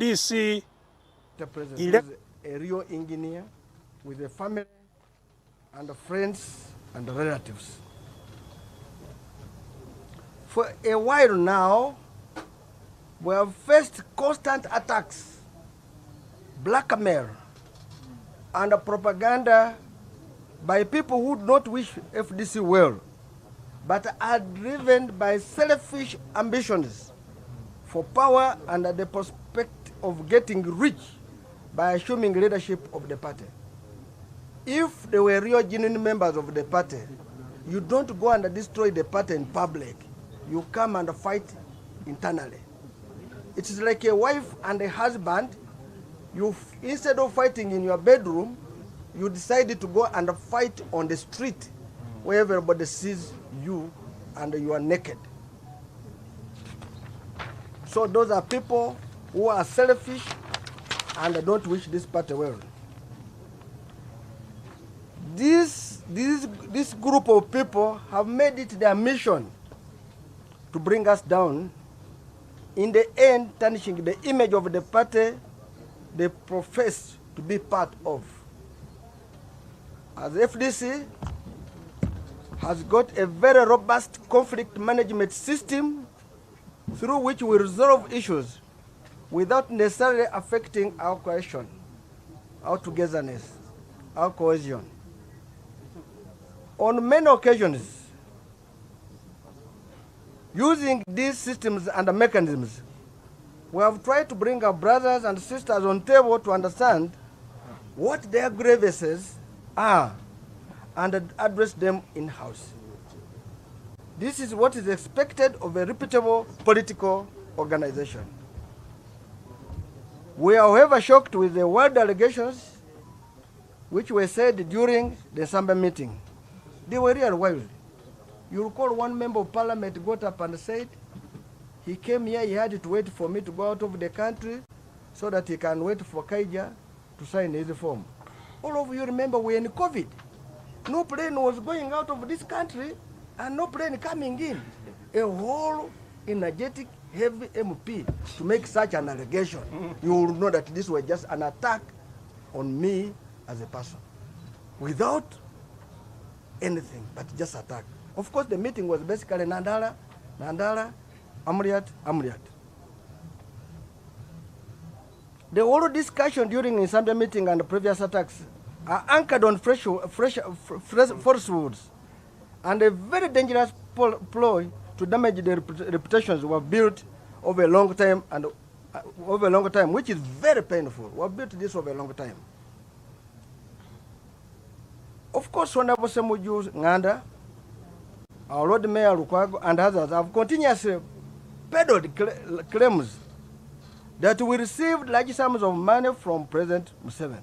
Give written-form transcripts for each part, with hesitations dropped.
FDC The president is a real engineer with a family and friends and relatives. For a while now, we have faced constant attacks, blackmail, and propaganda by people who do not wish FDC well, but are driven by selfish ambitions for power and the prospect of getting rich by assuming leadership of the party. If they were real genuine members of the party, you don't go and destroy the party in public. You come and fight internally. It is like a wife and a husband. Instead of fighting in your bedroom, you decided to go and fight on the street where everybody sees you and you are naked. So those are people who are selfish and don't wish this party well. This group of people have made it their mission to bring us down, in the end tarnishing the image of the party they profess to be part of. As FDC has got a very robust conflict management system through which we resolve issues without necessarily affecting our cohesion, our togetherness, our cohesion. On many occasions, using these systems and mechanisms, we have tried to bring our brothers and sisters on table to understand what their grievances are and address them in-house. This is what is expected of a reputable political organization. We are, however, shocked with the wild allegations which were said during the Samba meeting. They were real wild. You recall one member of parliament got up and said, he came here, he had to wait for me to go out of the country so that he can wait for Kaija to sign his form. All of you remember we're in COVID. No plane was going out of this country and no plane coming in. A whole energetic, heavy MP to make such an allegation. You will know that this was just an attack on me as a person. Without anything, but just attack. Of course, the meeting was basically Nandala, Amriat. The whole discussion during the Assembly meeting and the previous attacks are anchored on fresh falsehoods and a very dangerous ploy to damage the reputations we have built over a long time, which is very painful. We have built this over a long time. Of course, Honorable Semuju Nganda, our Lord Mayor Lukwago, and others have continuously peddled claims that we received large sums of money from President Museveni,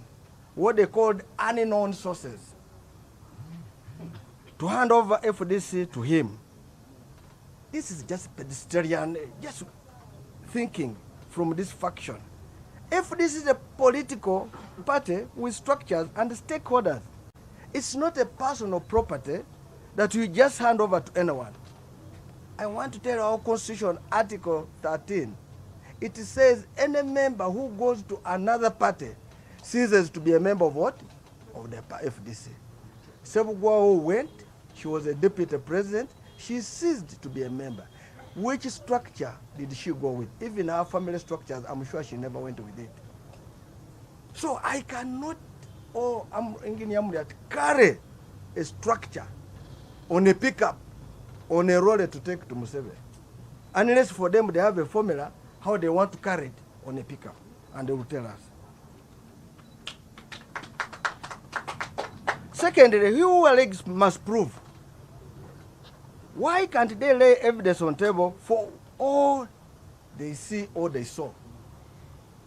what they called unknown sources, to hand over FDC to him. This is just pedestrian, just thinking from this faction. FDC is a political party with structures and stakeholders. It's not a personal property that you just hand over to anyone. I want to tell our Constitution, Article 13, it says any member who goes to another party ceases to be a member of what? Of the FDC. Sebugwa who went, she was a deputy president, she ceased to be a member. Which structure did she go with? Even our family structures, I'm sure she never went with it. So I cannot, carry a structure on a pickup, on a roller to take to Museveni. Unless for them they have a formula how they want to carry it on a pickup, and they will tell us. Secondly, he who alleges must prove. Why can't they lay evidence on the table for all they see or they saw?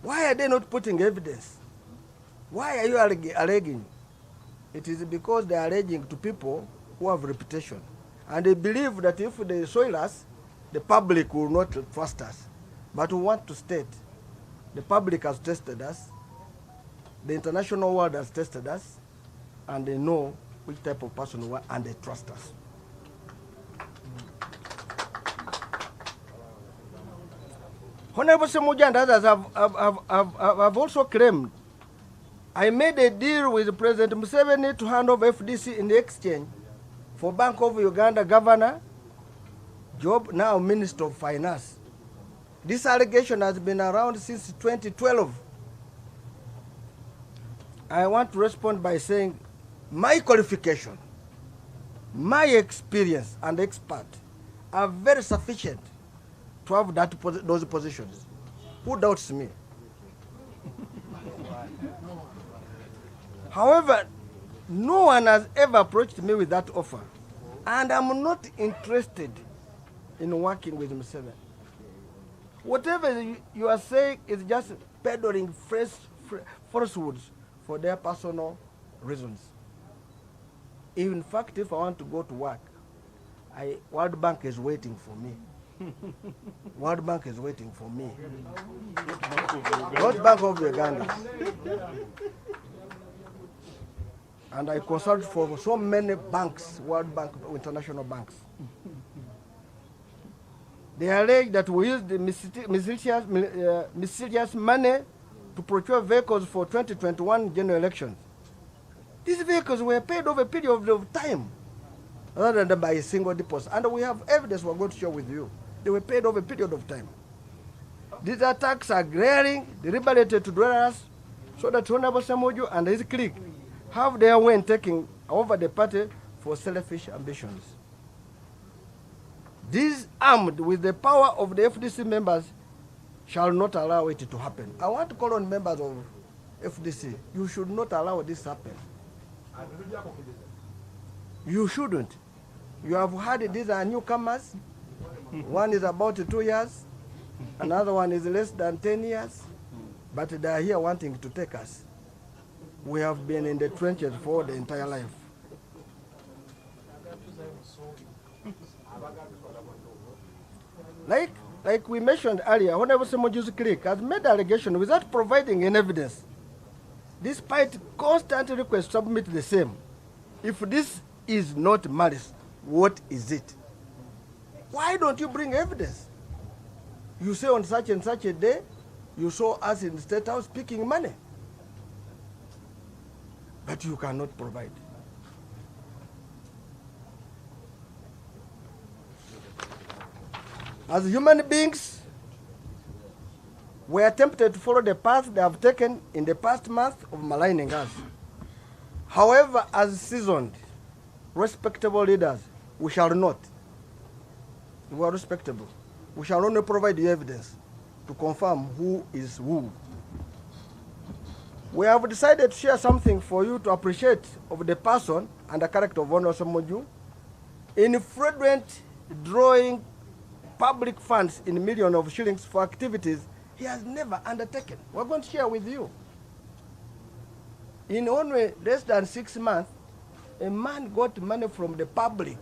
Why are they not putting evidence? Why are you alleging? It is because they are alleging to people who have reputation. And they believe that if they soil us, the public will not trust us. But we want to state, the public has tested us, the international world has tested us, and they know which type of person we are, and they trust us. Honorable Semuja and others have also claimed I made a deal with President Museveni to hand over FDC in the exchange for Bank of Uganda Governor, Job, now Minister of Finance. This allegation has been around since 2012. I want to respond by saying my qualification, my experience and expert are very sufficient to have those positions. Who doubts me? However, no one has ever approached me with that offer, and I'm not interested in working with Museveni. Whatever you are saying is just peddling falsehoods for their personal reasons. In fact, if I want to go to work, World Bank is waiting for me. World Bank is waiting for me. Not Bank of Uganda. And I consult for so many banks, World Bank, international banks. They allege that we used the mysterious money to procure vehicles for 2021 general elections. These vehicles were paid over a period of time rather than by a single deposit. And we have evidence we're going to share with you. They were paid over a period of time. These attacks are glaring, deliberated to dwell us, so that Honorable Samoju and his clique have their way in taking over the party for selfish ambitions. These armed with the power of the FDC members shall not allow it to happen. I want to call on members of FDC. You should not allow this to happen. You shouldn't. You have heard these are newcomers. One is about 2 years. Another one is less than 10 years. But they are here wanting to take us. We have been in the trenches for the entire life. Like we mentioned earlier, Honorable Semoju's clique has made allegation without providing any evidence, despite constant requests to submit the same. If this is not malice, what is it? Why don't you bring evidence? You say on such and such a day, you saw us in the State House picking money. But you cannot provide. As human beings, we are tempted to follow the path they have taken in the past month of maligning us. However, as seasoned, respectable leaders, we shall not. We are respectable. We shall only provide the evidence to confirm who is who. We have decided to share something for you to appreciate of the person and the character of Honorable Samoju in fraudulent drawing public funds in millions of shillings for activities he has never undertaken. We're going to share with you. In only less than 6 months, a man got money from the public